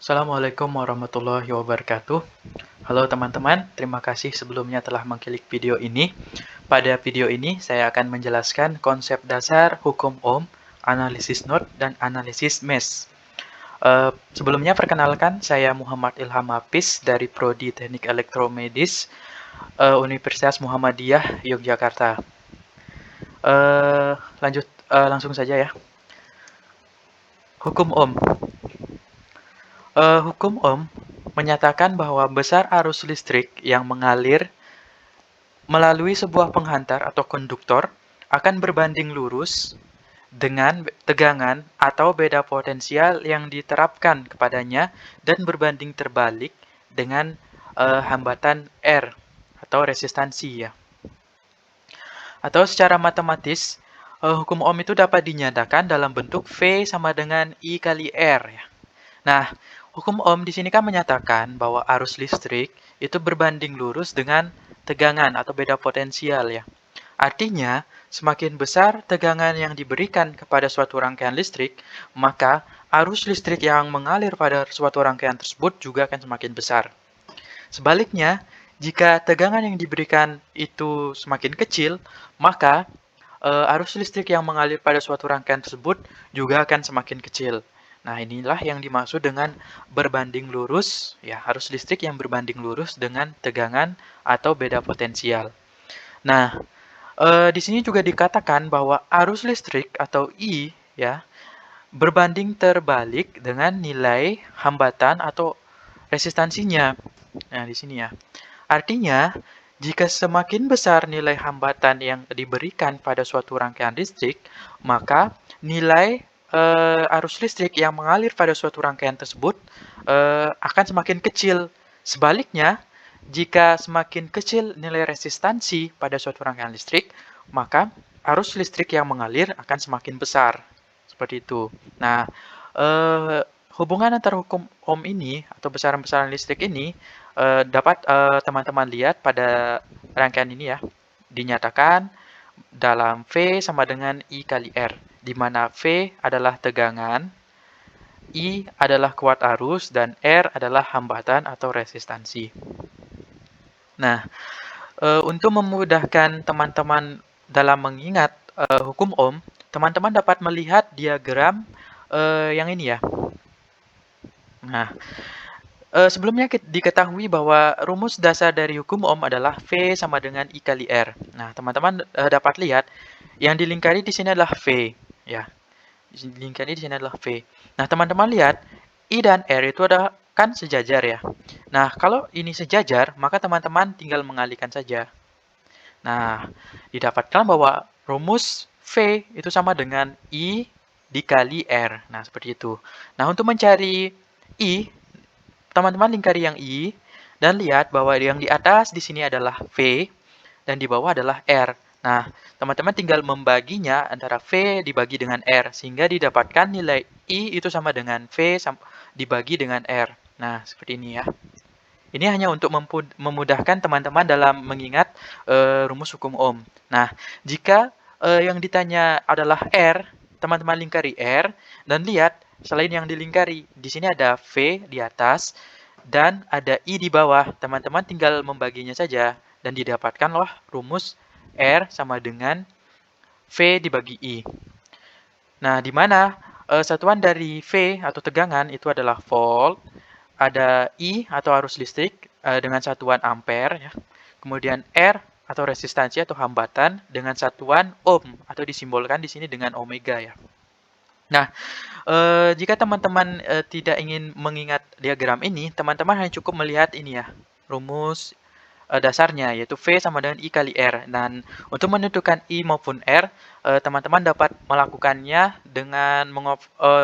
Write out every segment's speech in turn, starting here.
Assalamualaikum warahmatullahi wabarakatuh. Halo teman-teman, terima kasih sebelumnya telah mengklik video ini. Pada video ini, saya akan menjelaskan konsep dasar hukum Ohm, analisis node, dan analisis mesh. Sebelumnya perkenalkan, saya Muhammad Ilham Hafiz dari Prodi Teknik Elektromedis, Universitas Muhammadiyah, Yogyakarta. Langsung saja ya. Hukum Ohm. Hukum Ohm menyatakan bahwa besar arus listrik yang mengalir melalui sebuah penghantar atau konduktor akan berbanding lurus dengan tegangan atau beda potensial yang diterapkan kepadanya dan berbanding terbalik dengan hambatan R atau resistansi ya. Atau secara matematis, hukum Ohm itu dapat dinyatakan dalam bentuk V sama dengan I kali R ya. Nah, hukum Ohm di sini kan menyatakan bahwa arus listrik itu berbanding lurus dengan tegangan atau beda potensial ya. Artinya, semakin besar tegangan yang diberikan kepada suatu rangkaian listrik, maka arus listrik yang mengalir pada suatu rangkaian tersebut juga akan semakin besar. Sebaliknya, jika tegangan yang diberikan itu semakin kecil, maka arus listrik yang mengalir pada suatu rangkaian tersebut juga akan semakin kecil. Nah, inilah yang dimaksud dengan berbanding lurus, ya, arus listrik yang berbanding lurus dengan tegangan atau beda potensial. Nah, di sini juga dikatakan bahwa arus listrik atau I, ya, berbanding terbalik dengan nilai hambatan atau resistansinya. Nah, di sini ya. Artinya, jika semakin besar nilai hambatan yang diberikan pada suatu rangkaian listrik, maka nilai arus listrik yang mengalir pada suatu rangkaian tersebut akan semakin kecil. Sebaliknya, jika semakin kecil nilai resistansi pada suatu rangkaian listrik, maka arus listrik yang mengalir akan semakin besar. Seperti itu. Nah, hubungan antara hukum Ohm ini atau besaran-besaran listrik ini dapat teman-teman lihat pada rangkaian ini ya. Dinyatakan dalam V sama dengan I kali R, di mana V adalah tegangan, I adalah kuat arus, dan R adalah hambatan atau resistansi. Nah, untuk memudahkan teman-teman dalam mengingat hukum Ohm, teman-teman dapat melihat diagram yang ini ya. Nah, sebelumnya diketahui bahwa rumus dasar dari hukum Ohm adalah V sama dengan I kali R. Nah, teman-teman dapat lihat yang dilingkari di sini adalah V, ya. Dilingkari di sini adalah V. Nah, teman-teman lihat I dan R itu ada kan sejajar ya. Nah, kalau ini sejajar, maka teman-teman tinggal mengalihkan saja. Nah, didapatkan bahwa rumus V itu sama dengan I dikali R. Nah, seperti itu. Nah, untuk mencari I, teman-teman lingkari yang I dan lihat bahwa yang di atas di sini adalah V dan di bawah adalah R. Nah, teman-teman tinggal membaginya antara V dibagi dengan R sehingga didapatkan nilai I itu sama dengan V dibagi dengan R. Nah, seperti ini ya. Ini hanya untuk memudahkan teman-teman dalam mengingat rumus hukum Ohm. Nah, jika yang ditanya adalah R, teman-teman lingkari R dan lihat selain yang dilingkari, di sini ada V di atas dan ada I di bawah. Teman-teman tinggal membaginya saja dan didapatkanlah rumus R sama dengan V dibagi I. Nah, di mana satuan dari V atau tegangan itu adalah volt, ada I atau arus listrik dengan satuan ampere, ya. Kemudian R atau resistansi atau hambatan dengan satuan ohm atau disimbolkan di sini dengan omega ya. Nah, jika teman-teman tidak ingin mengingat diagram ini, teman-teman hanya cukup melihat ini ya, rumus dasarnya yaitu V sama dengan I kali R. Dan untuk menentukan I maupun R, teman-teman dapat melakukannya dengan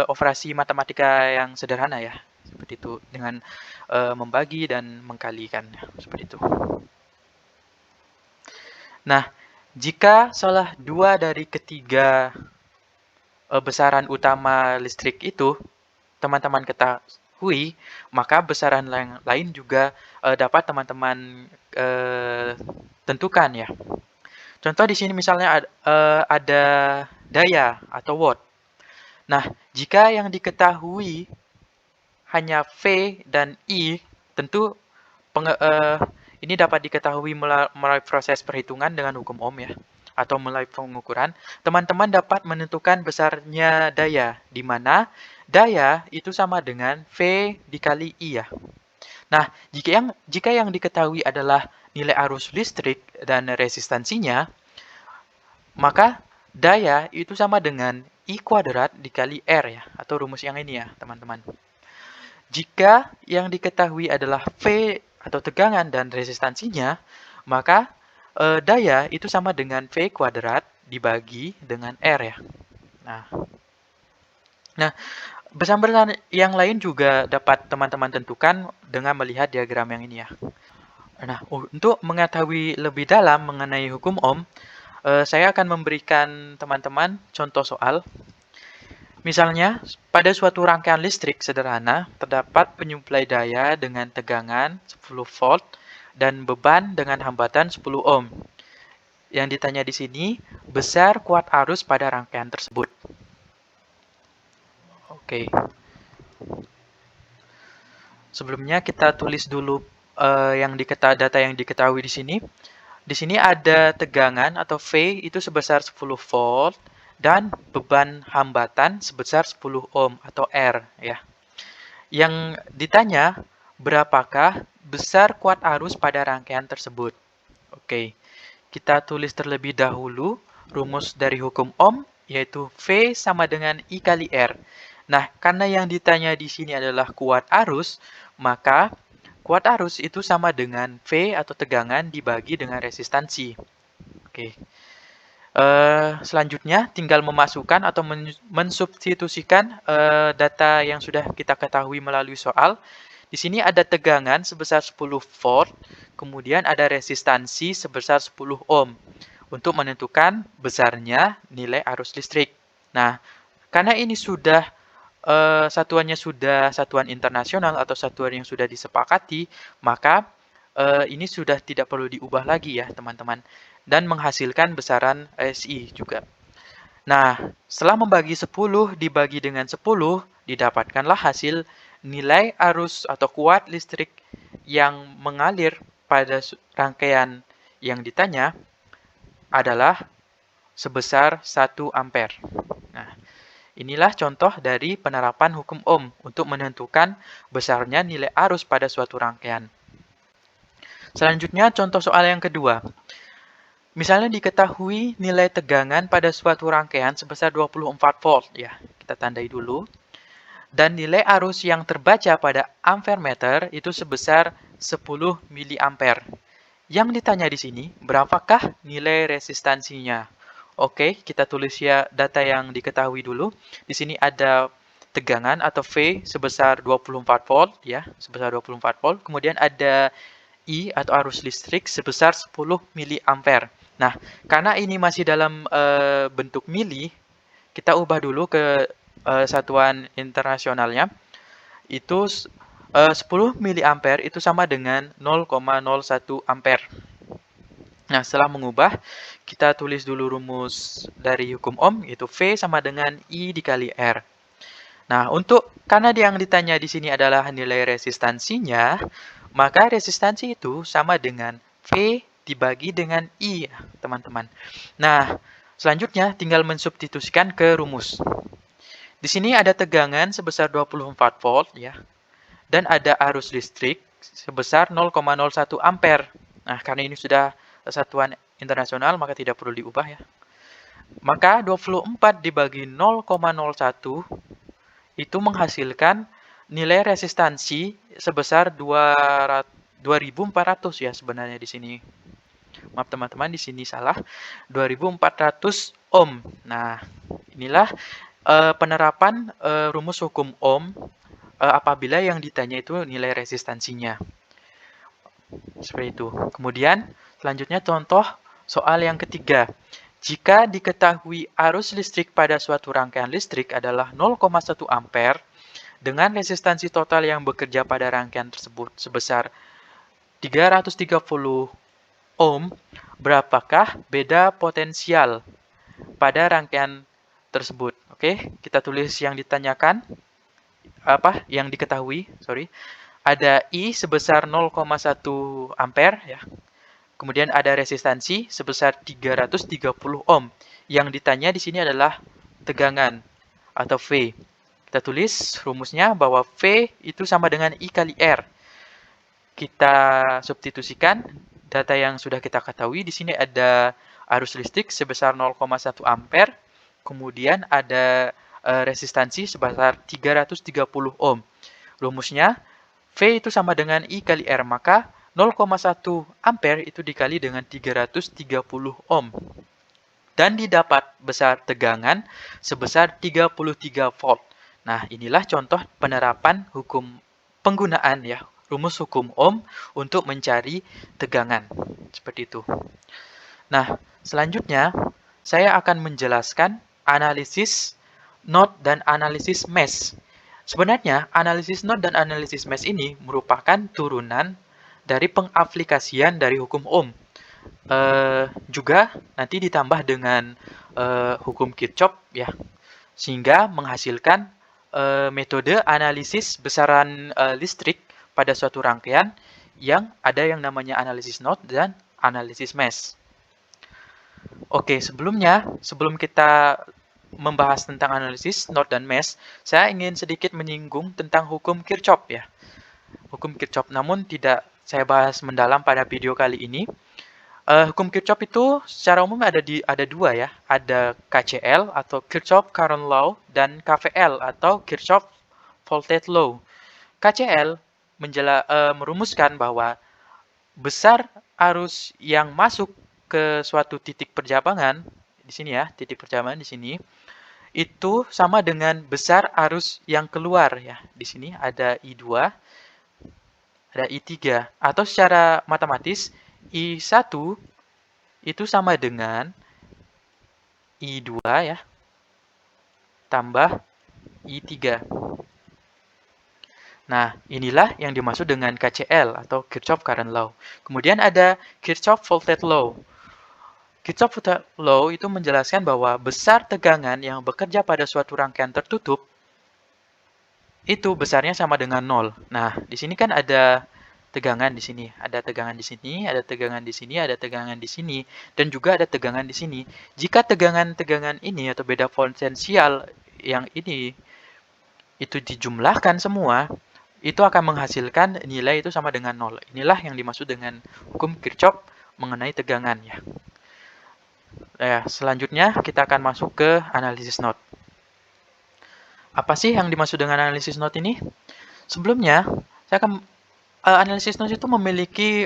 operasi matematika yang sederhana ya. Seperti itu, dengan membagi dan mengkalikan, seperti itu. Nah, jika salah dua dari ketiga besaran utama listrik itu teman-teman ketahui, maka besaran lain juga dapat teman-teman tentukan ya. Contoh di sini misalnya ada daya atau watt. Nah, jika yang diketahui hanya V dan I, tentu ini dapat diketahui melalui proses perhitungan dengan hukum Ohm ya, atau melalui pengukuran. Teman-teman dapat menentukan besarnya daya, di mana daya itu sama dengan V dikali I ya. Nah, jika yang diketahui adalah nilai arus listrik dan resistansinya, maka daya itu sama dengan I kuadrat dikali R ya, atau rumus yang ini ya, teman-teman. Jika yang diketahui adalah V atau tegangan dan resistansinya, maka daya itu sama dengan V kuadrat dibagi dengan R ya. Nah, besar-besar yang lain juga dapat teman-teman tentukan dengan melihat diagram yang ini ya. Nah, untuk mengetahui lebih dalam mengenai hukum Ohm, saya akan memberikan teman-teman contoh soal. Misalnya, pada suatu rangkaian listrik sederhana, terdapat penyuplai daya dengan tegangan 10 volt dan beban dengan hambatan 10 ohm. Yang ditanya di sini, besar kuat arus pada rangkaian tersebut. Oke. Sebelumnya kita tulis dulu data yang diketahui di sini. Di sini ada tegangan atau V itu sebesar 10 volt dan beban hambatan sebesar 10 ohm atau R ya. Yang ditanya, berapakah besar kuat arus pada rangkaian tersebut? Oke, kita tulis terlebih dahulu rumus dari hukum Ohm, yaitu V sama dengan I kali R. Nah, karena yang ditanya di sini adalah kuat arus, maka kuat arus itu sama dengan V atau tegangan dibagi dengan resistansi. Oke. Selanjutnya, tinggal memasukkan atau mensubstitusikan data yang sudah kita ketahui melalui soal. Di sini ada tegangan sebesar 10 volt, kemudian ada resistansi sebesar 10 ohm untuk menentukan besarnya nilai arus listrik. Nah, karena ini sudah satuannya sudah satuan internasional atau satuan yang sudah disepakati, maka ini sudah tidak perlu diubah lagi ya, teman-teman. Dan menghasilkan besaran SI juga. Nah, setelah membagi 10 dibagi dengan 10, didapatkanlah hasil nilai arus atau kuat listrik yang mengalir pada rangkaian yang ditanya adalah sebesar 1 ampere. Nah, inilah contoh dari penerapan hukum Ohm untuk menentukan besarnya nilai arus pada suatu rangkaian. Selanjutnya, contoh soal yang kedua. Misalnya diketahui nilai tegangan pada suatu rangkaian sebesar 24 volt. Ya, kita tandai dulu. Dan nilai arus yang terbaca pada ampermeter itu sebesar 10 miliampere. Yang ditanya di sini, berapakah nilai resistansinya? Oke, kita tulis ya data yang diketahui dulu. Di sini ada tegangan atau V sebesar 24 volt ya, sebesar 24 volt. Kemudian ada I atau arus listrik sebesar 10 miliampere. Nah, karena ini masih dalam bentuk mili, kita ubah dulu ke satuan internasionalnya. Itu 10 miliampere itu sama dengan 0,01 ampere. Nah, setelah mengubah, kita tulis dulu rumus dari hukum Ohm, yaitu V sama dengan I dikali R. Nah, karena yang ditanya di sini adalah nilai resistansinya, maka resistansi itu sama dengan V dibagi dengan I, teman-teman. Nah, selanjutnya tinggal mensubstitusikan ke rumus. Di sini ada tegangan sebesar 24 volt ya, dan ada arus listrik sebesar 0,01 ampere. Nah, karena ini sudah satuan internasional, maka tidak perlu diubah ya. Maka 24 dibagi 0,01 itu menghasilkan nilai resistansi sebesar 2400 ya sebenarnya di sini. Maaf teman-teman, di sini salah. 2400 ohm. Nah, inilah penerapan rumus hukum Ohm apabila yang ditanya itu nilai resistansinya. Seperti itu. Kemudian, selanjutnya contoh soal yang ketiga. Jika diketahui arus listrik pada suatu rangkaian listrik adalah 0,1 ampere dengan resistansi total yang bekerja pada rangkaian tersebut sebesar 330 ohm, berapakah beda potensial pada rangkaian tersebut? Oke, kita tulis yang ditanyakan. yang diketahui, ada I sebesar 0,1 ampere ya. Kemudian ada resistansi sebesar 330 ohm. Yang ditanya di sini adalah tegangan atau V. Kita tulis rumusnya bahwa V itu sama dengan I kali R. Kita substitusikan data yang sudah kita ketahui. Di sini ada arus listrik sebesar 0,1 ampere. Kemudian ada resistansi sebesar 330 ohm. Rumusnya V itu sama dengan I kali R, maka 0,1 ampere itu dikali dengan 330 ohm. Dan didapat besar tegangan sebesar 33 volt. Nah, inilah contoh penerapan hukum penggunaan ya, rumus hukum Ohm untuk mencari tegangan. Seperti itu. Nah, selanjutnya saya akan menjelaskan analisis node dan analisis mesh. Sebenarnya, analisis node dan analisis mesh ini merupakan turunan dari pengaplikasian dari hukum Ohm. Juga nanti ditambah dengan hukum Kirchhoff ya, sehingga menghasilkan metode analisis besaran listrik pada suatu rangkaian yang ada yang namanya analisis node dan analisis mesh. Oke, sebelum kita membahas tentang analisis node dan mesh, saya ingin sedikit menyinggung tentang hukum Kirchhoff ya. Hukum Kirchhoff, namun tidak saya bahas mendalam pada video kali ini. Hukum Kirchhoff itu secara umum ada dua ya, ada KCL atau Kirchhoff Current Law dan KVL atau Kirchhoff Voltage Law. KCL merumuskan bahwa besar arus yang masuk ke suatu titik perjabangan di sini ya, titik perjabangan di sini itu sama dengan besar arus yang keluar ya. Di sini ada I2, ada I3 atau secara matematis I1 itu sama dengan I2 ya, tambah I3. Nah, inilah yang dimaksud dengan KCL atau Kirchhoff Current Law. Kemudian ada Kirchhoff Voltage Law. Kirchhoff Voltage Law itu menjelaskan bahwa besar tegangan yang bekerja pada suatu rangkaian tertutup itu besarnya sama dengan 0. Nah, di sini kan ada tegangan di sini, ada tegangan di sini, ada tegangan di sini, ada tegangan di sini, dan juga ada tegangan di sini. Jika tegangan-tegangan ini atau beda potensial yang ini itu dijumlahkan semua, itu akan menghasilkan nilai itu sama dengan 0. Inilah yang dimaksud dengan hukum Kirchhoff mengenai tegangan ya. Selanjutnya kita akan masuk ke analisis node. Apa sih yang dimaksud dengan analisis node ini? Sebelumnya, saya akan analisis node itu memiliki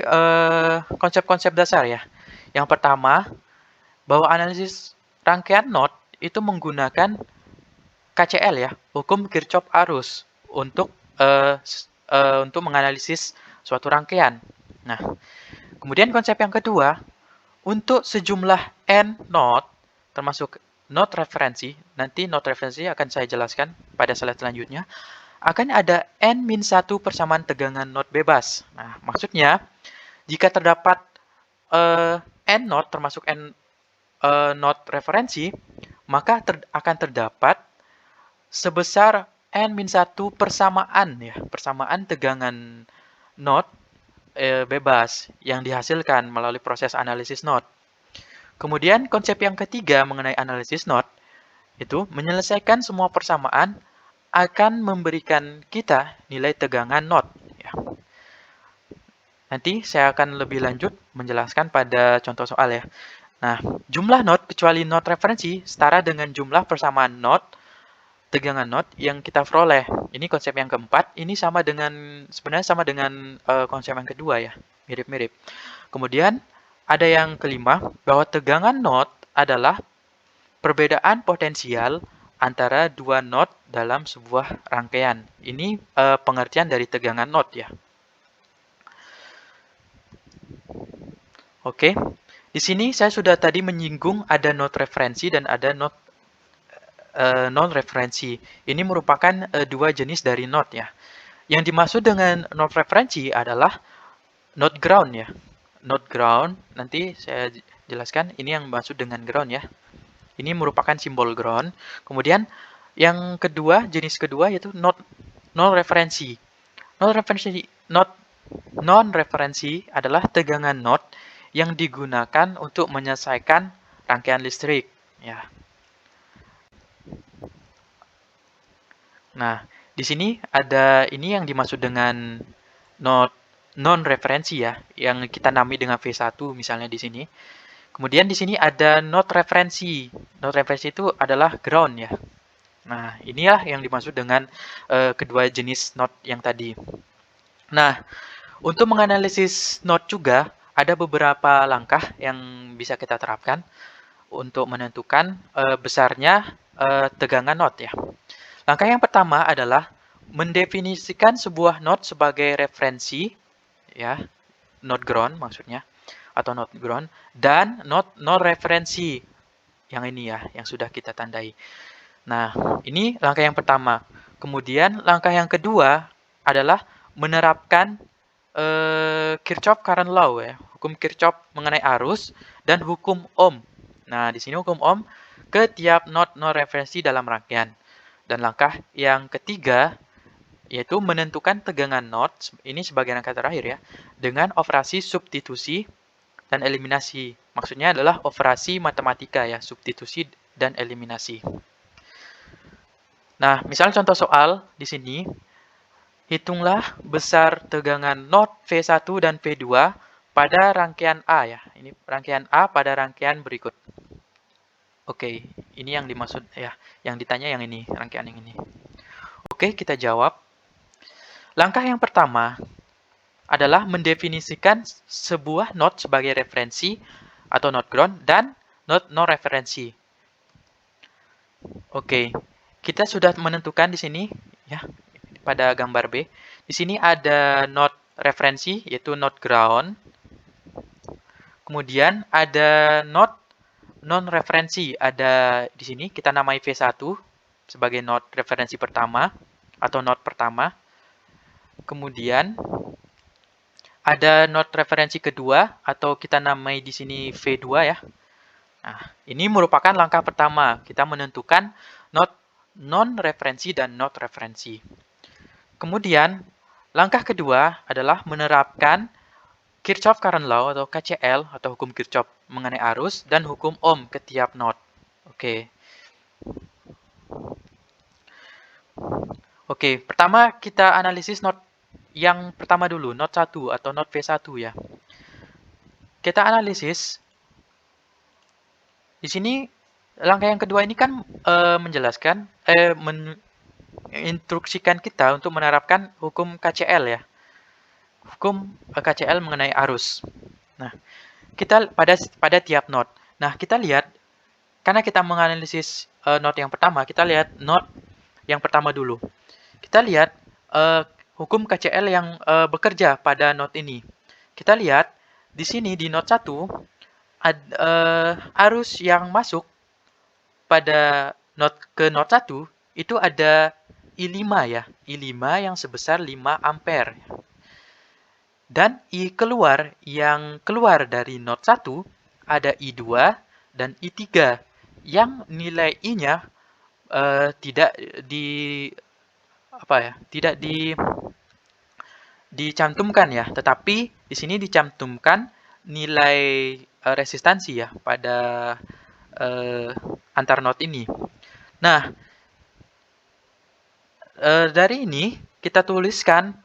konsep-konsep dasar ya. Yang pertama, bahwa analisis rangkaian node itu menggunakan KCL ya, hukum Kirchhoff arus untuk menganalisis suatu rangkaian. Nah, kemudian konsep yang kedua, untuk sejumlah n node, termasuk node referensi, nanti node referensi akan saya jelaskan pada slide selanjutnya, akan ada n-1 persamaan tegangan node bebas. Nah, maksudnya, jika terdapat n node termasuk n node referensi, maka akan terdapat sebesar n-1 persamaan ya, persamaan tegangan node bebas yang dihasilkan melalui proses analisis node. Kemudian konsep yang ketiga mengenai analisis node itu menyelesaikan semua persamaan akan memberikan kita nilai tegangan node. Ya. Nanti saya akan lebih lanjut menjelaskan pada contoh soal ya. Nah, jumlah node kecuali node referensi setara dengan jumlah persamaan node tegangan node yang kita peroleh. Ini konsep yang keempat. Ini sebenarnya sama dengan konsep yang kedua ya, mirip-mirip. Kemudian ada yang kelima, bahwa tegangan node adalah perbedaan potensial antara dua node dalam sebuah rangkaian. Ini pengertian dari tegangan node ya. Oke, di sini saya sudah tadi menyinggung ada node referensi dan ada node non-referensi. Ini merupakan dua jenis dari node ya. Yang dimaksud dengan node referensi adalah node ground ya. Node ground, nanti saya jelaskan ini yang dimaksud dengan ground ya. Ini merupakan simbol ground. Kemudian yang kedua, jenis kedua yaitu node non-referensi. Non-referensi adalah tegangan not yang digunakan untuk menyelesaikan rangkaian listrik. Ya. Nah, di sini ada ini yang dimaksud dengan non-referensi ya, yang kita namai dengan V1 misalnya di sini. Kemudian di sini ada not referensi. Not referensi itu adalah ground ya. Nah, inilah yang dimaksud dengan kedua jenis not yang tadi. Nah, untuk menganalisis not juga ada beberapa langkah yang bisa kita terapkan untuk menentukan besarnya tegangan not ya. Langkah yang pertama adalah mendefinisikan sebuah not sebagai referensi ya, not ground maksudnya atau not ground, dan not non referensi yang ini ya, yang sudah kita tandai. Nah, ini langkah yang pertama. Kemudian langkah yang kedua adalah menerapkan Kirchhoff current law ya, hukum Kirchhoff mengenai arus dan hukum Ohm. Nah, di sini hukum Ohm ke tiap not non referensi dalam rangkaian. Dan langkah yang ketiga yaitu menentukan tegangan not, ini sebagai langkah terakhir ya, dengan operasi substitusi dan eliminasi. Maksudnya adalah operasi matematika ya, substitusi dan eliminasi. Nah, misalnya contoh soal di sini, hitunglah besar tegangan not V1 dan V2 pada rangkaian A ya. Ini rangkaian A pada rangkaian berikut. Oke, ini yang dimaksud ya, yang ditanya yang ini, rangkaian yang ini. Oke, kita jawab. Langkah yang pertama adalah mendefinisikan sebuah not sebagai referensi atau not ground dan not non referensi. Oke, kita sudah menentukan di sini ya pada gambar B. Di sini ada not referensi yaitu not ground. Kemudian ada not non referensi, ada di sini kita namai V1 sebagai not referensi pertama atau not pertama. Kemudian ada not referensi kedua atau kita namai di sini V2 ya. Nah, ini merupakan langkah pertama. Kita menentukan not non referensi dan not referensi. Kemudian, langkah kedua adalah menerapkan Kirchhoff current law atau KCL atau hukum Kirchhoff mengenai arus dan hukum Ohm ke tiap not. Oke. Oke, pertama kita analisis not yang pertama dulu, not 1 atau not V1 ya. Kita analisis di sini langkah yang kedua ini kan menjelaskan menginstruksikan kita untuk menerapkan hukum KCL ya. Hukum KCL mengenai arus. Nah, kita pada tiap not. Nah, kita lihat karena kita menganalisis not yang pertama, kita lihat not yang pertama dulu. Kita lihat hukum KCL yang bekerja pada not ini. Kita lihat di sini di not 1 arus yang masuk pada ke not 1 itu ada I5 ya. I5 yang sebesar 5 ampere. Dan I keluar yang keluar dari not 1 ada I2 dan I3 yang nilai I-nya tidak dicantumkan ya, tetapi di sini dicantumkan nilai resistansi ya pada antar not ini. Nah, dari ini kita tuliskan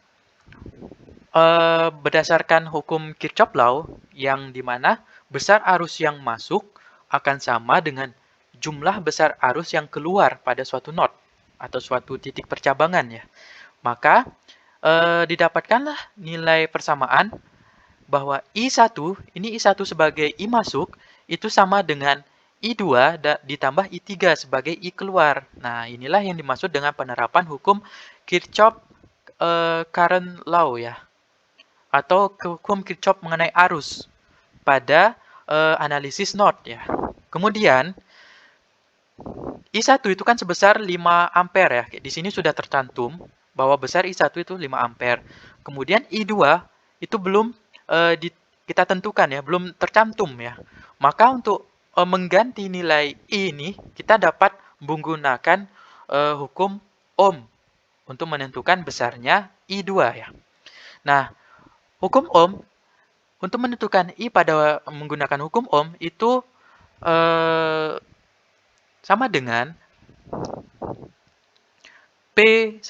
berdasarkan hukum Kirchhoff law yang dimana besar arus yang masuk akan sama dengan jumlah besar arus yang keluar pada suatu not atau suatu titik percabangan ya. Maka didapatkanlah nilai persamaan bahwa I1, ini I1 sebagai I masuk, itu sama dengan I2 ditambah I3 sebagai I keluar. Nah, inilah yang dimaksud dengan penerapan hukum Kirchhoff current law ya. Atau hukum Kirchhoff mengenai arus pada analisis not ya. Kemudian I1 itu kan sebesar 5 ampere ya. Di sini sudah tercantum bahwa besar I1 itu 5 ampere. Kemudian I2 itu belum kita tentukan ya, belum tercantum ya. Maka untuk mengganti nilai I ini kita dapat menggunakan hukum Ohm. untuk menentukan besarnya I2 ya. Nah, hukum Ohm untuk menentukan I pada menggunakan hukum Ohm itu sama dengan P1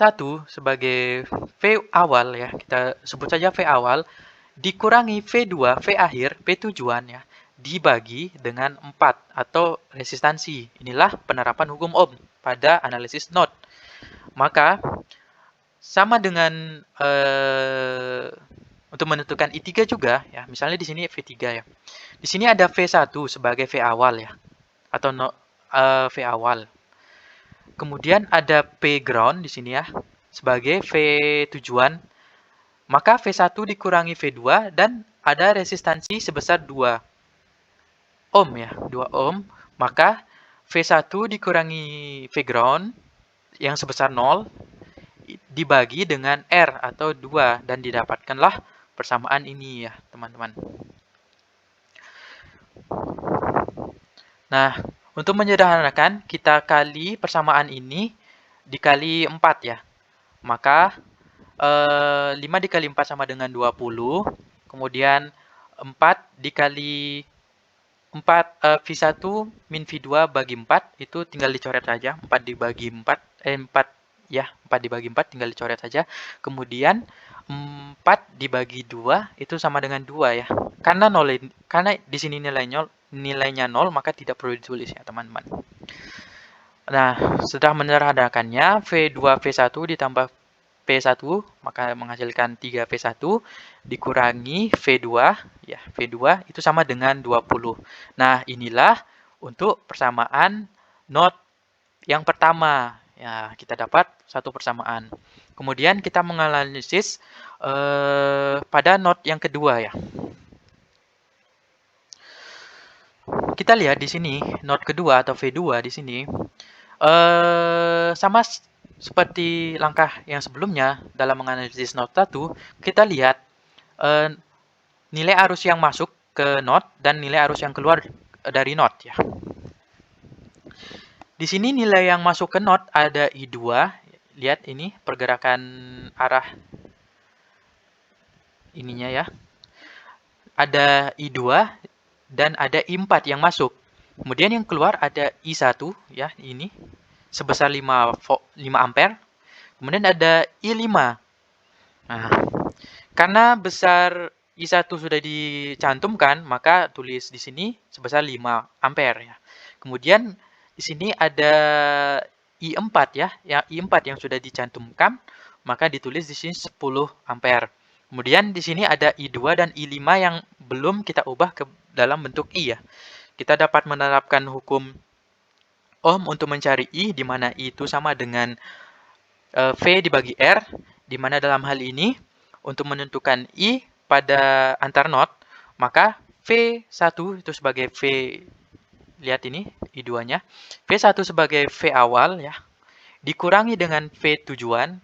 sebagai V awal ya, kita sebut saja V awal, dikurangi V2, V akhir, P tujuan ya, dibagi dengan 4 atau resistansi. Inilah penerapan hukum Ohm pada analisis node. Maka, sama dengan untuk menentukan I3 juga ya, misalnya di sini V3 ya. Di sini ada V1 sebagai V awal ya, atau V awal. Kemudian ada P ground di sini ya, sebagai V tujuan. Maka V1 dikurangi V2 dan ada resistansi sebesar 2 ohm ya, 2 ohm. Maka V1 dikurangi V ground yang sebesar 0 dibagi dengan R atau 2 dan didapatkanlah persamaan ini ya, teman-teman. Nah, untuk menyederhanakan, kita kali persamaan ini dikali 4 ya. Maka 5 dikali 4 sama dengan 20. Kemudian 4 dikali 4 V1 min V2 bagi 4 itu tinggal dicoret saja. 4 dibagi 4 4 ya, 4 dibagi 4 tinggal dicoret saja. Kemudian 4 dibagi 2 itu sama dengan 2 ya. Karena di sini nilainya 0 maka tidak perlu ditulis ya, teman-teman. Nah, setelah menyederhanakannya V2 V1 ditambah P1 maka menghasilkan 3P1 dikurangi V2 ya, V2 itu sama dengan 20. Nah, inilah untuk persamaan node yang pertama. Ya, kita dapat satu persamaan. Kemudian kita menganalisis pada node yang kedua ya. Kita lihat di sini node kedua atau V2 di sini sama seperti langkah yang sebelumnya dalam menganalisis node 1, kita lihat nilai arus yang masuk ke node dan nilai arus yang keluar dari node ya. Di sini nilai yang masuk ke node ada I2. Lihat ini pergerakan arah ininya ya. Ada I2 dan ada I4 yang masuk. Kemudian yang keluar ada I1 ya, ini sebesar 5 ampere. Kemudian ada I5. Nah, karena besar I1 sudah dicantumkan, maka tulis di sini sebesar 5 ampere ya. Kemudian di sini ada I4 ya, I4 yang sudah dicantumkan, maka ditulis di sini 10 ampere. Kemudian di sini ada I2 dan I5 yang belum kita ubah ke dalam bentuk I ya. Kita dapat menerapkan hukum Ohm untuk mencari I, di mana I itu sama dengan V dibagi R, di mana dalam hal ini untuk menentukan I pada antar node, maka V1 itu sebagai V, lihat ini I2-nya, V1 sebagai V awal ya, dikurangi dengan V tujuan,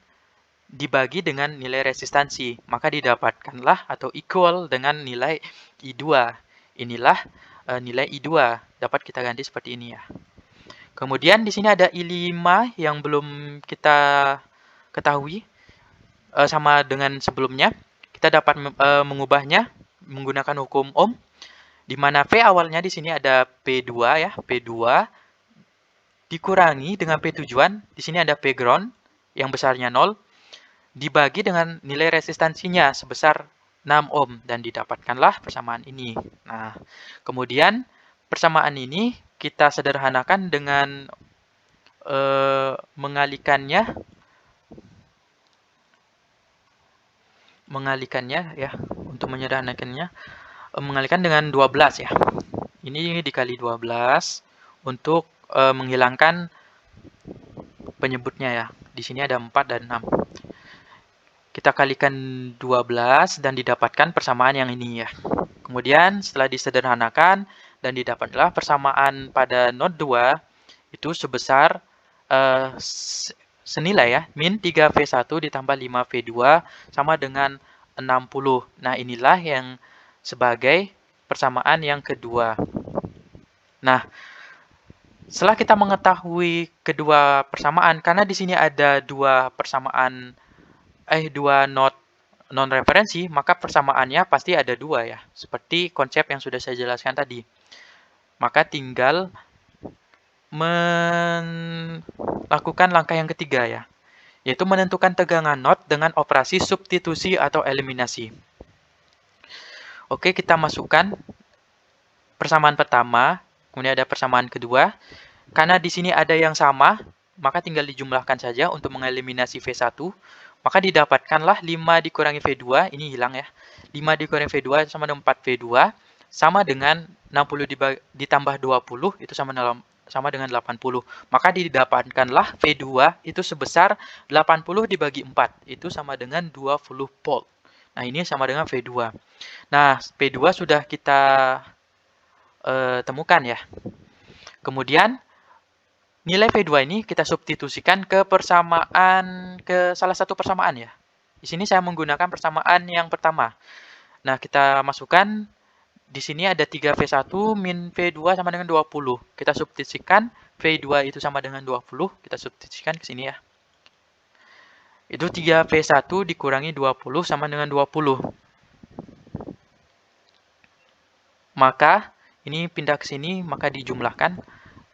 dibagi dengan nilai resistansi, maka didapatkanlah atau equal dengan nilai I2. Inilah nilai I2, dapat kita ganti seperti ini ya. Kemudian di sini ada I5 yang belum kita ketahui, sama dengan sebelumnya. Kita dapat mengubahnya menggunakan hukum Ohm, di mana V awalnya di sini ada P2 ya, P2 dikurangi dengan P tujuan, di sini ada P ground yang besarnya 0, dibagi dengan nilai resistansinya sebesar 6 ohm dan didapatkanlah persamaan ini. Nah, kemudian persamaan ini kita sederhanakan dengan mengalikannya ya, untuk menyederhanakannya mengalikan dengan 12 ya. Ini dikali 12 untuk menghilangkan penyebutnya ya. Di sini ada 4 dan 6. Kita kalikan 12 dan didapatkan persamaan yang ini ya. Kemudian setelah disederhanakan dan didapatlah persamaan pada node 2 itu sebesar senilai ya, min 3V1 ditambah 5V2 sama dengan 60. Nah, inilah yang sebagai persamaan yang kedua. Nah, Setelah kita mengetahui kedua persamaan, karena di sini ada dua not non-referensi, maka persamaannya pasti ada dua ya, seperti konsep yang sudah saya jelaskan tadi. Maka tinggal melakukan langkah yang ketiga ya, yaitu menentukan tegangan not dengan operasi substitusi atau eliminasi. Oke, kita masukkan persamaan pertama, kemudian ada persamaan kedua. Karena di sini ada yang sama, maka tinggal dijumlahkan saja untuk mengeliminasi V1. Maka didapatkanlah 5 dikurangi V2, ini hilang ya. 5 dikurangi V2 sama dengan 4V2, sama dengan 60 ditambah 20, itu sama dengan 80. Maka didapatkanlah V2 itu sebesar 80 dibagi 4, itu sama dengan 20 volt. Nah, ini sama dengan V2. Nah, V2 sudah kita temukan ya. Kemudian nilai V2 ini kita substitusikan ke salah satu persamaan ya. Di sini saya menggunakan persamaan yang pertama. Nah, kita masukkan di sini ada 3V1 min V2 sama dengan 20. Kita substitusikan V2 itu sama dengan 20, kita substitusikan ke sini ya. Itu 3V1 dikurangi 20 sama dengan 20. Maka ini pindah ke sini, maka dijumlahkan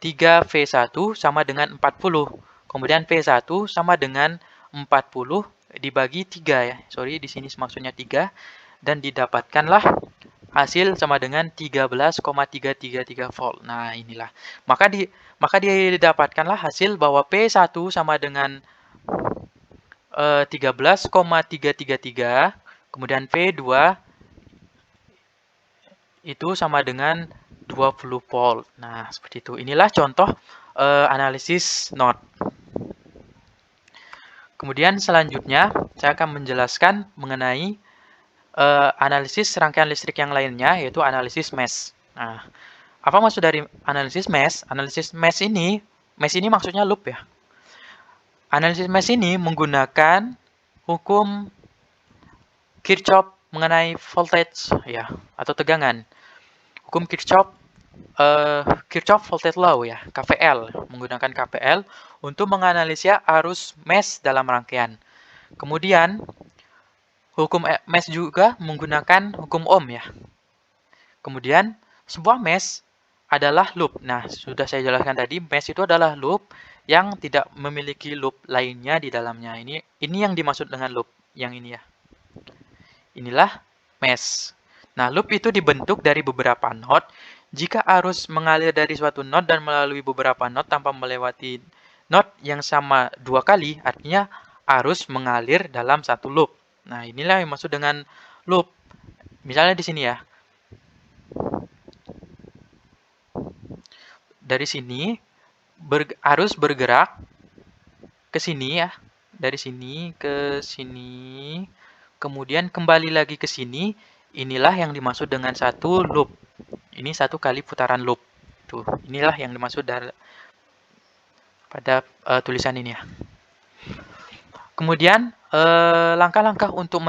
3V1 sama dengan 40. Kemudian V1 sama dengan 40 dibagi 3 ya. Sorry, di sini maksudnya 3. Dan didapatkanlah hasil sama dengan 13,333 volt. Nah, inilah. Maka didapatkanlah hasil bahwa P1 sama dengan 13,333. Kemudian V2 itu sama dengan 20 volt. Nah, seperti itu. Inilah contoh analisis not. Kemudian selanjutnya, saya akan menjelaskan mengenai analisis rangkaian listrik yang lainnya, yaitu analisis mesh. Nah, apa maksud dari analisis mesh? Analisis mesh ini maksudnya loop ya. Analisis mesh ini menggunakan hukum Kirchhoff mengenai voltage ya, atau tegangan. Hukum Kirchhoff Voltage Law ya, KVL, menggunakan KVL untuk menganalisa arus mesh dalam rangkaian. Kemudian hukum mesh juga menggunakan hukum Ohm ya. Kemudian sebuah mesh adalah loop. Nah, sudah saya jelaskan tadi, mesh itu adalah loop yang tidak memiliki loop lainnya di dalamnya. Ini yang dimaksud dengan loop, yang ini ya. Inilah mesh. Nah, loop itu dibentuk dari beberapa node. Jika arus mengalir dari suatu node dan melalui beberapa node tanpa melewati node yang sama dua kali, artinya arus mengalir dalam satu loop. Nah, inilah yang maksud dengan loop. Misalnya di sini ya. Dari sini arus bergerak ke sini ya. Dari sini ke sini. Kemudian kembali lagi ke sini. Inilah yang dimaksud dengan satu loop. Ini satu kali putaran loop. Tuh, inilah yang dimaksud pada tulisan ini ya. Kemudian langkah-langkah untuk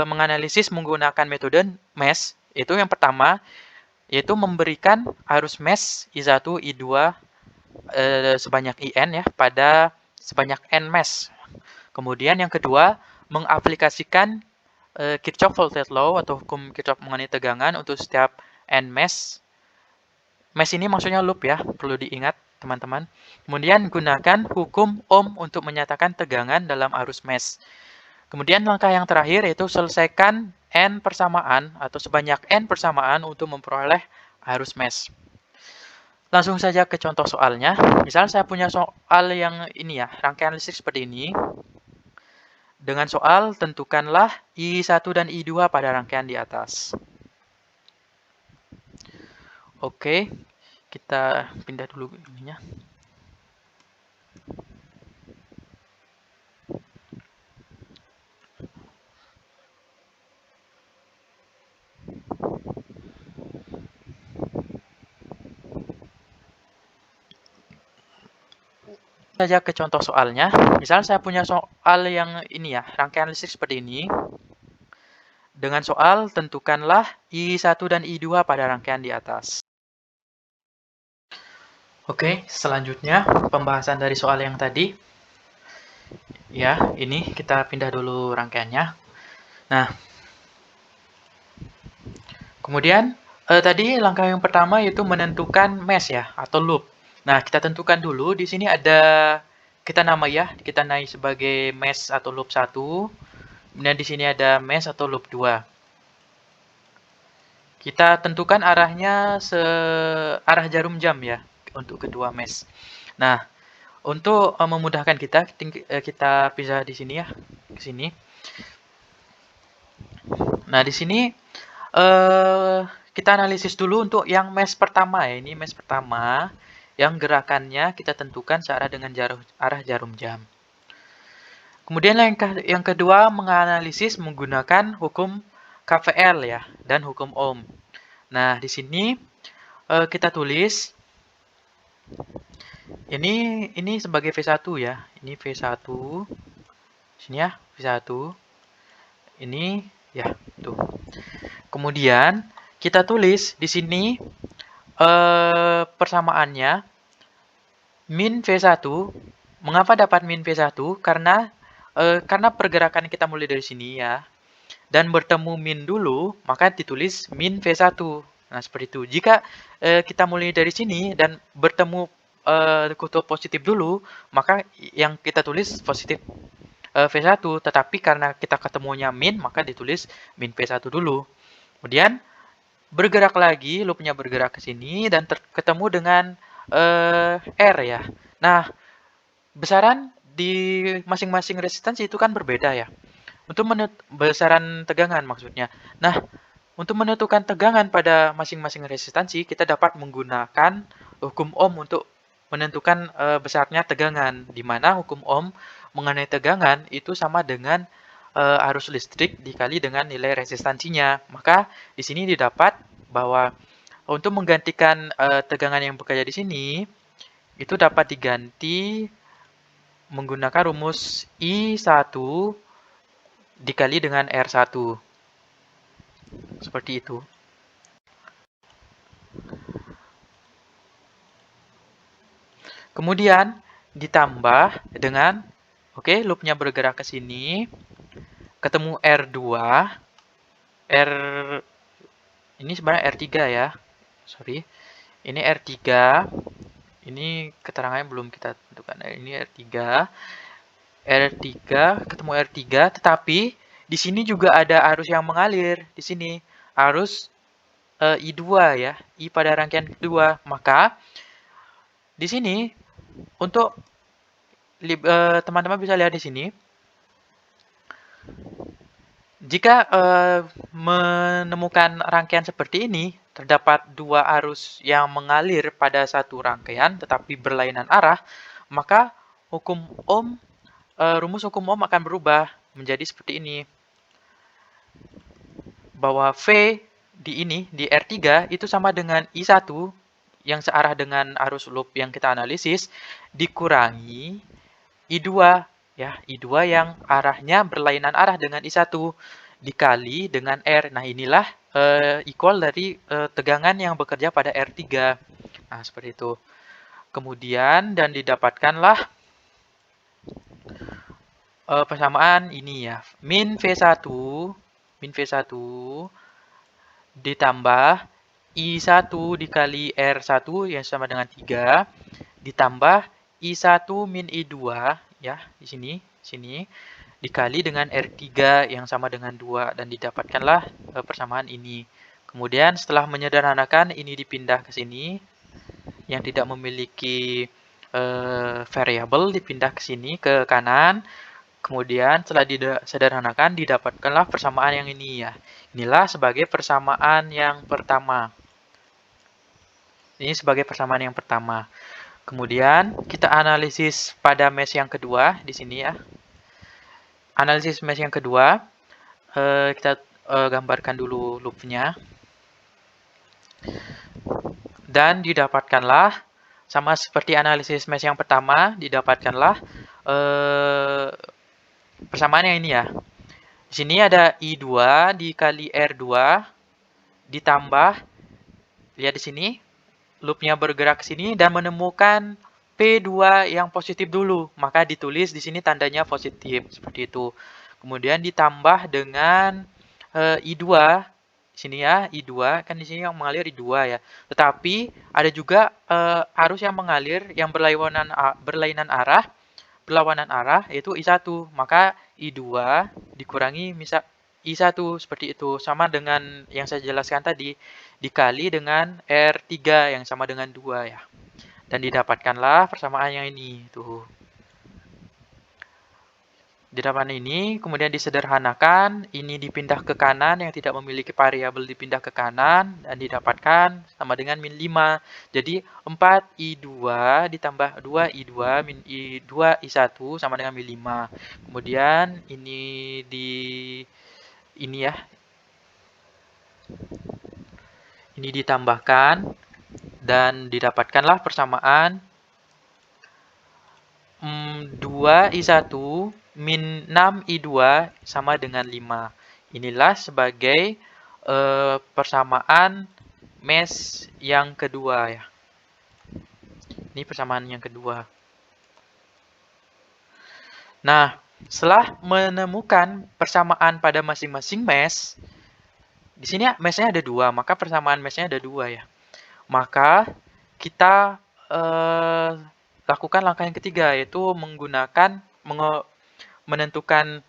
menganalisis menggunakan metode mesh itu yang pertama yaitu memberikan arus mesh I1, I2 sebanyak IN ya pada sebanyak N mesh. Kemudian yang kedua mengaplikasikan Kirchhoff Voltage Law atau hukum Kirchhoff mengenai tegangan untuk setiap N mesh. Mesh ini maksudnya loop ya, perlu diingat teman-teman. Kemudian gunakan hukum Ohm untuk menyatakan tegangan dalam arus mesh. Kemudian langkah yang terakhir yaitu selesaikan N persamaan atau sebanyak N persamaan untuk memperoleh arus mesh. Langsung saja ke contoh soalnya. Misal saya punya soal yang ini ya, rangkaian listrik seperti ini. Dengan soal tentukanlah I1 dan I2 pada rangkaian di atas. Oke, kita pindah dulu ininya. Saja ke contoh soalnya. Misal saya punya soal yang ini ya, rangkaian listrik seperti ini. Dengan soal tentukanlah I1 dan I2 pada rangkaian di atas. Oke, selanjutnya pembahasan dari soal yang tadi. Ya, ini kita pindah dulu rangkaiannya. Nah, kemudian tadi langkah yang pertama yaitu menentukan mesh ya atau loop. Nah, kita tentukan dulu di sini ada kita namai sebagai mesh atau loop 1. Kemudian di sini ada mesh atau loop 2. Kita tentukan arahnya searah jarum jam ya untuk kedua mesh. Nah, untuk memudahkan kita pisah di sini ya, ke sini. Nah, di sini kita analisis dulu untuk yang mesh pertama ya. Ini mesh pertama yang gerakannya kita tentukan searah dengan arah jarum jam. Kemudian yang kedua menganalisis menggunakan hukum KVL ya dan hukum Ohm. Nah, di sini kita tulis ini sebagai V1 ya. Ini V1. Sini ya, V1. Ini ya, tuh. Kemudian kita tulis di sini persamaannya min V1. Mengapa dapat min V1? Karena pergerakan kita mulai dari sini ya. Dan bertemu min dulu, maka ditulis min V1. Nah, seperti itu. Jika kita mulai dari sini dan bertemu kutub positif dulu, maka yang kita tulis positif V1. Tetapi karena kita ketemunya min, maka ditulis min V1 dulu. Kemudian bergerak lagi, loopnya bergerak ke sini dan ketemu dengan R ya. Nah, besaran di masing-masing resistansi itu kan berbeda ya. Untuk besaran tegangan maksudnya. Nah, untuk menentukan tegangan pada masing-masing resistansi, kita dapat menggunakan hukum Ohm untuk menentukan besarnya tegangan, di mana hukum Ohm mengenai tegangan itu sama dengan arus listrik dikali dengan nilai resistansinya. Maka di sini didapat bahwa untuk menggantikan tegangan yang bekerja di sini, itu dapat diganti menggunakan rumus I1 dikali dengan R1. Seperti itu. Kemudian ditambah dengan, oke, loopnya bergerak ke sini, ketemu R2, ini sebenarnya R3 ya, sorry, ini R3, ini keterangannya belum kita tentukan, ini R3, ketemu R3, tetapi di sini juga ada arus yang mengalir, di sini arus I2 ya, I pada rangkaian kedua, maka di sini untuk teman-teman bisa lihat di sini, jika menemukan rangkaian seperti ini, terdapat dua arus yang mengalir pada satu rangkaian tetapi berlainan arah, maka rumus hukum Ohm akan berubah menjadi seperti ini. Bahwa V di R3 itu sama dengan I1 yang searah dengan arus loop yang kita analisis dikurangi I2 ya, I2 yang arahnya berlainan arah dengan I1 dikali dengan R. Nah, inilah equal dari tegangan yang bekerja pada R3. Nah, seperti itu. Kemudian dan didapatkanlah persamaan ini ya. Min V1 ditambah I1 dikali R1 yang sama dengan 3 ditambah I1 min I2 ya, di sini dikali dengan R3 yang sama dengan 2 dan didapatkanlah persamaan ini. Kemudian setelah menyederhanakan ini dipindah ke sini yang tidak memiliki variabel dipindah ke sini ke kanan. Kemudian setelah disederhanakan didapatkanlah persamaan yang ini ya. Inilah sebagai persamaan yang pertama. Ini sebagai persamaan yang pertama. Kemudian kita analisis pada mesh yang kedua di sini ya. Analisis mesh yang kedua, kita gambarkan dulu loopnya. Dan didapatkanlah, sama seperti analisis mesh yang pertama, didapatkanlah persamaan yang ini ya. Di sini ada I2 dikali R2 ditambah, lihat di sini, loopnya bergerak ke sini dan menemukan P2 yang positif dulu. Maka ditulis di sini tandanya positif, seperti itu. Kemudian ditambah dengan I2, di sini ya, I2, kan di sini yang mengalir I2 ya. Tetapi ada juga arus yang mengalir yang berlawanan arah yaitu I1. Maka I2 dikurangi misal I1 seperti itu. Sama dengan yang saya jelaskan tadi, dikali dengan R3 yang sama dengan 2 ya. Dan didapatkanlah persamaan yang ini. Tuh. Didapatkan ini, kemudian disederhanakan, ini dipindah ke kanan, yang tidak memiliki variabel dipindah ke kanan, dan didapatkan sama dengan min 5. Jadi 4I2 ditambah 2I2 min I2I1 sama dengan min 5. Kemudian ini ya, ini ditambahkan, dan didapatkanlah persamaan 2I1 min 6I2 sama dengan 5. Inilah sebagai persamaan mesh yang kedua ya. Ini persamaan yang kedua. Nah, setelah menemukan persamaan pada masing-masing mesh, di sini meshnya ada 2, maka persamaan meshnya ada 2 ya. Maka kita lakukan langkah yang ketiga, yaitu menentukan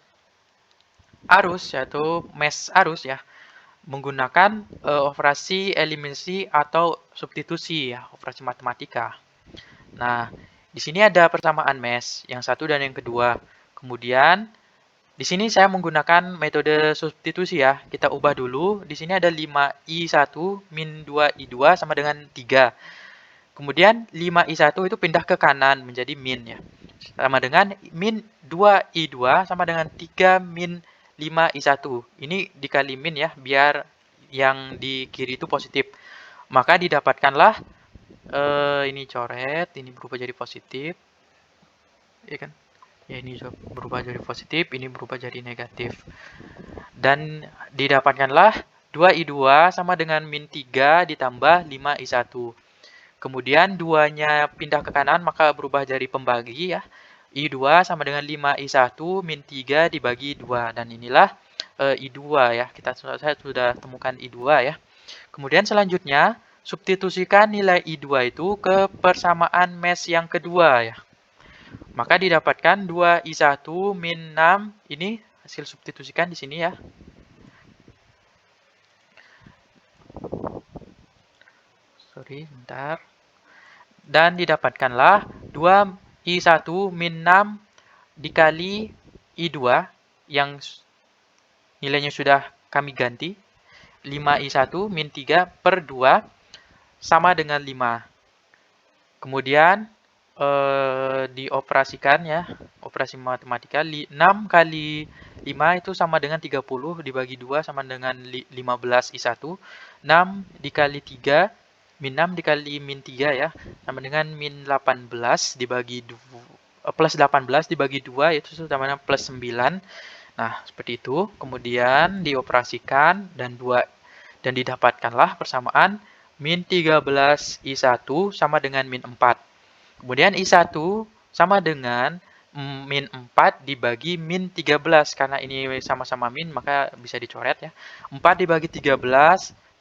arus, yaitu mesh arus ya, menggunakan operasi eliminasi atau substitusi ya, operasi matematika. Nah, di sini ada persamaan mesh yang satu dan yang kedua. Kemudian di sini saya menggunakan metode substitusi ya. Kita ubah dulu. Di sini ada 5I1 min 2I2 sama dengan 3. Kemudian 5I1 itu pindah ke kanan menjadi min ya. Sama dengan min 2I2 sama dengan 3 min 5I1. Ini dikali min ya, biar yang di kiri itu positif. Maka didapatkanlah ini coret, ini berubah jadi positif. Ya kan? Ya, ini berubah jadi positif, ini berubah jadi negatif. Dan didapatkanlah 2I2 sama dengan min 3 ditambah 5I1. Kemudian 2-nya pindah ke kanan, maka berubah jadi pembagi ya. I2 sama dengan 5I1 min 3 dibagi 2. Dan inilah I2 ya. Saya sudah temukan I2 ya. Kemudian selanjutnya, substitusikan nilai I2 itu ke persamaan mesh yang kedua ya. Maka didapatkan 2I1 min 6. Ini hasil substitusikan di sini ya. Sorry, bentar. Dan didapatkanlah 2I1 min 6 dikali I2 yang nilainya sudah kami ganti. 5I1 min 3 per 2 sama dengan 5. Kemudian dioperasikan ya, operasi matematika. 6 kali 5 itu sama dengan 30, dibagi 2 sama dengan 15I1. 6 dikali 3, min 6 dikali min 3 ya, sama dengan min 18 dibagi 2, plus 18 dibagi 2, itu sama dengan plus 9. Nah, seperti itu. Kemudian dioperasikan dan didapatkanlah persamaan min 13I1 sama dengan min 4. Kemudian I1 sama dengan min 4 dibagi min 13. Karena ini sama-sama min, maka bisa dicoret ya. 4 dibagi 13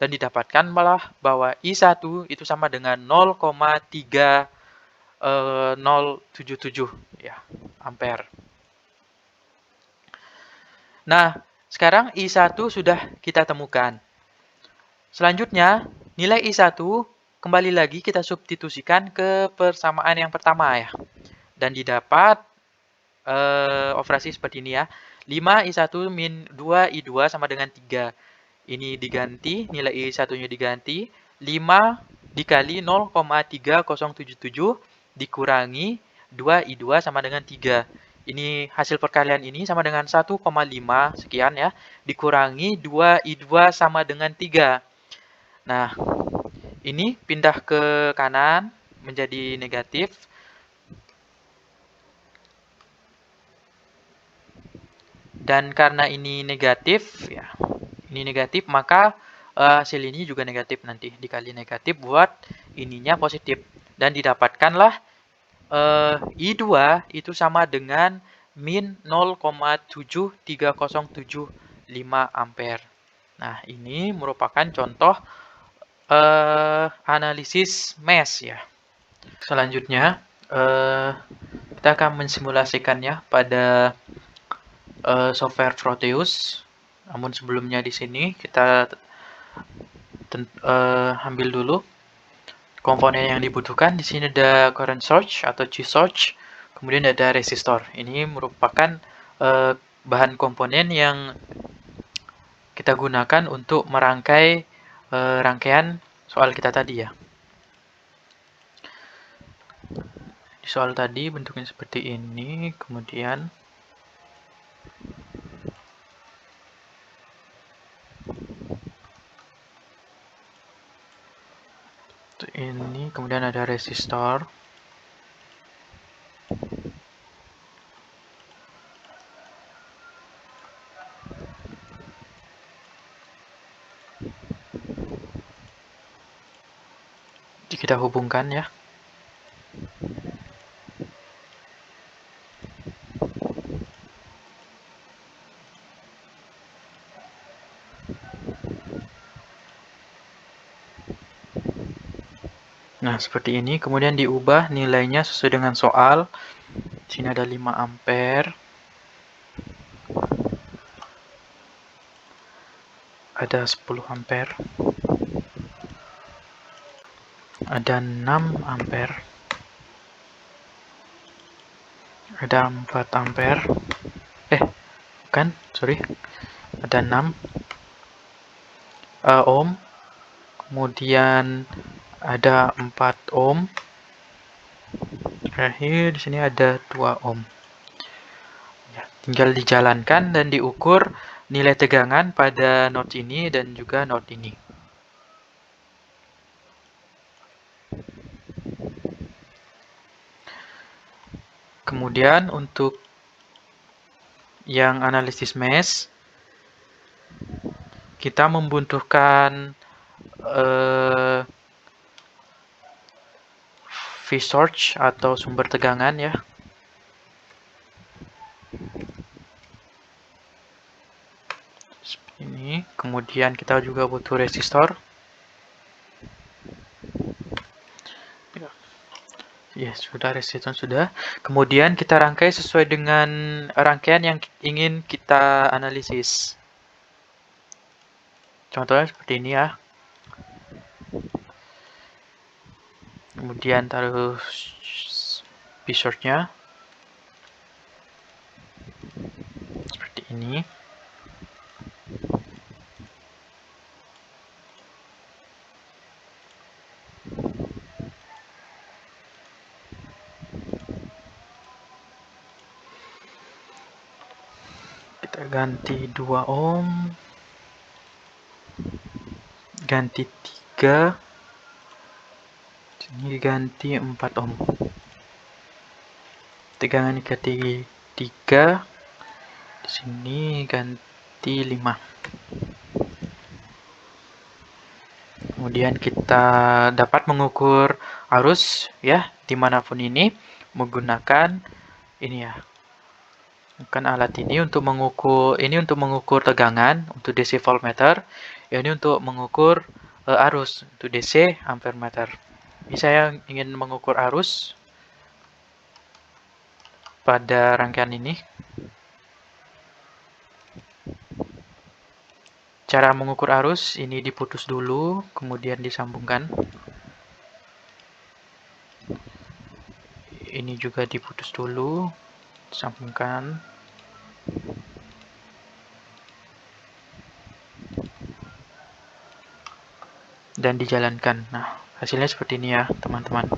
dan didapatkan malah bahwa I1 itu sama dengan 0,3077 ya, ampere. Nah, sekarang I1 sudah kita temukan. Selanjutnya, nilai I1 kembali lagi kita substitusikan ke persamaan yang pertama ya. Dan didapat operasi seperti ini ya. 5I1 min 2I2 sama dengan 3. Ini diganti, nilai I1-nya diganti. 5 dikali 0,3077 dikurangi 2I2 sama dengan 3. Ini hasil perkalian ini sama dengan 1,5 sekian ya. Dikurangi 2I2 sama dengan 3. Nah, ini pindah ke kanan menjadi negatif. Dan karena ini negatif, ya, ini negatif, maka hasil ini juga negatif nanti. Dikali negatif buat ininya positif. Dan didapatkanlah I2 itu sama dengan min 0,73075 ampere. Nah, ini merupakan contoh analisis mesh ya. Selanjutnya, kita akan mensimulasikannya pada software Proteus. Namun sebelumnya di sini kita ambil dulu komponen yang dibutuhkan. Di sini ada current source atau G-source, kemudian ada resistor. Ini merupakan bahan komponen yang kita gunakan untuk merangkai rangkaian soal kita tadi ya. Di soal tadi bentuknya seperti ini, kemudian ini, kemudian ada resistor. Jadi kita hubungkan ya. Nah, seperti ini. Kemudian diubah nilainya sesuai dengan soal. Di sini ada 5 ampere. Ada 10 ampere. Ada 6 ampere. Ada 4 ampere. Bukan, sorry. Ada 6 ohm. Kemudian ada 4 ohm. Terakhir di sini ada 2 ohm. Ya, tinggal dijalankan dan diukur nilai tegangan pada node ini dan juga node ini. Kemudian untuk yang analisis mesh, kita membutuhkan V-source atau sumber tegangan ya. Seperti ini. Kemudian kita juga butuh resistor. Ya, sudah, resistor sudah. Kemudian kita rangkai sesuai dengan rangkaian yang ingin kita analisis. Contohnya seperti ini ya. Kemudian taruh V-source-nya. Seperti ini. Kita ganti 2 ohm. Ganti 3. Ini ganti 4 ohm. Tegangan ganti 3. Di sini ganti 5. Kemudian kita dapat mengukur arus ya dimanapun ini menggunakan ini ya. Bukan alat ini untuk mengukur tegangan untuk DC voltmeter. Ini untuk mengukur arus untuk DC ampermeter. Ini saya ingin mengukur arus pada rangkaian ini. Cara mengukur arus ini diputus dulu, kemudian disambungkan. Ini juga diputus dulu, disambungkan. Dan dijalankan. Nah, hasilnya seperti ini ya, teman-teman.